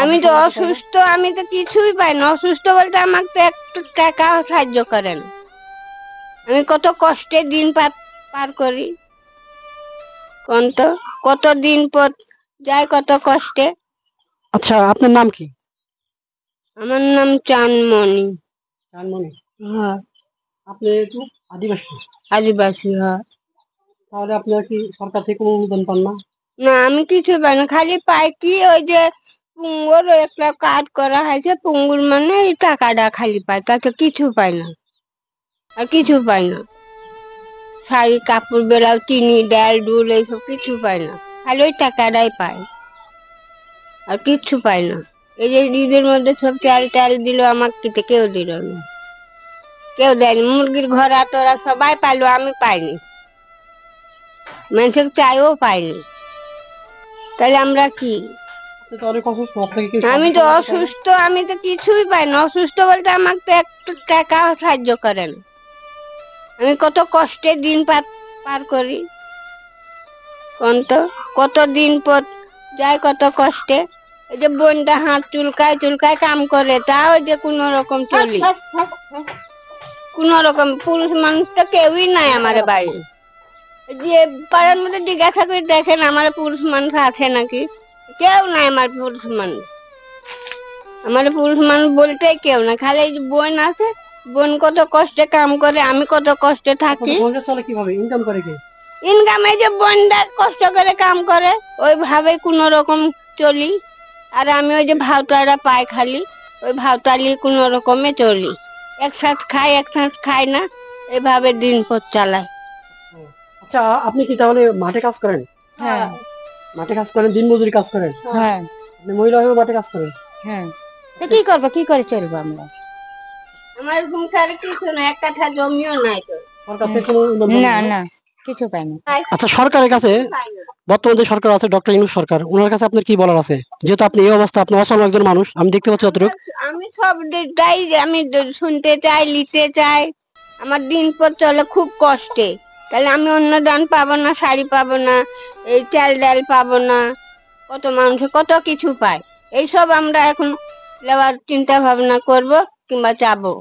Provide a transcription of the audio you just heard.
আমি তো অসুস্থ, আমি তো কিছুই পাই না। অসুস্থ বলতে আমাকে তো একটু টাকা সাহায্য করেন। আমি কত কষ্টে দিন পার করি কোন তো, কত দিন পর যায় কত কষ্টে। আচ্ছা, আপনার নাম কি? আমার নাম চানমণি। চানমণি। হ্যাঁ। আপনি একটু আদিবাসী? আদিবাসী, হ্যাঁ। তাহলে আপনারা কি সরকার থেকে কোনো অনুদান পান না? না, আমি কিছু পাই না। খালি পাই কি ওই যে পুঙ্গুর একটা কাজ করা হয়েছে, পুঙ্গুর মানে এই টাকাটা খালি পাই, তাতে কিছু পাই না। আর কিছু পাই না। শাড়ি কাপড় বেলাও, চিনি ডাল ডুল এইসব কিছু পাই না। খালি ওই টাকাটাই পাই, আর কিচ্ছু পাই না। এই যে ঈদের মধ্যে সব চাল টাল দিল, আমার কিতে কেউ দিল না, কেউ দেয়নি। মুরগির ঘর তোরা সবাই পাইলো, আমি পাইনি। মানুষের চাইও পাইনি। তাহলে আমরা কি? আপনি তো অনেক অসুস্থ, আপনাকে কি আমি সাহায্য তো সহযোগিতা করে না? অসুস্থ, আমি তো কিছুই পাই না। অসুস্থ বলতে আমাকে তো একটু টাকা সাহায্য করেন। আমি কত কষ্টে দিন পার করি কোন তো, কত দিন পর যায় কত কষ্টে। এই যে বোনটা হাত চুলকায় চুলকায় কাম করে, তাও যে কোন রকম চলি। কোন রকম পুরুষ মানুষ তো কেউই নাই আমার বাড়ি। যে পাড়ার মধ্যে জিজ্ঞাসা করে দেখেন আমার পুরুষ মানুষ আছে নাকি, কেউ নাই আমার পুরুষ মানুষ। আমার পুরুষ মানুষ বলতে কেউ না, খালি এই যে বোন আছে। বোন কত কষ্টে কাম করে, আমি কত কষ্টে থাকি। আপনাদের সংসার চলে কিভাবে? ইনকাম করে কে? ইনকামে যে বোনটা কষ্ট করে কাম করে, ওইভাবে কোন রকম চলি। আর আমি ওই যে ভাওতাটা পাই খালি, ওই ভাওতালি কোন রকমে চলি। একসাথ খাই না, এভাবে দিন পথ চালাই। ও, আচ্ছা, আপনি কি তাহলে মাঠে কাজ করেন? হ্যাঁ। মাঠে কাজ করেন, দিনমজুরি কাজ করেন? হ্যাঁ। আপনি মহিলা হয়েও মাঠে কাজ করেন? হ্যাঁ। তো কি করবো, কি করে চলবো আমরা? আমার সংসারে কিছু না, এক কাঠা জমিও নাই তো। সরকার থেকে কোনো অনুদান পান না না? না, কিছু পাই না। আচ্ছা, সরকারের কাছে, বর্তমান যে সরকার আছে, ডক্টর ইউনূস সরকার, ওনার কাছে আপনার কি বলার আছে? যেহেতু আপনি এই অবস্থা, আপনি অসম একজন মানুষ, আমি দেখতে পাচ্ছি যতটুকু। আমি সব দিকটাই আমি শুনতে চাই, নিতে চাই। আমার দিন পর চলে খুব কষ্টে। তাহলে আমি অনুদান পাবো না, শাড়ি পাবো না, এই চাল ডাল পাবো না। কত মানুষ কত কিছু পায়। এইসব আমরা এখন নেওয়ার চিন্তা ভাবনা করব কিংবা চাবো।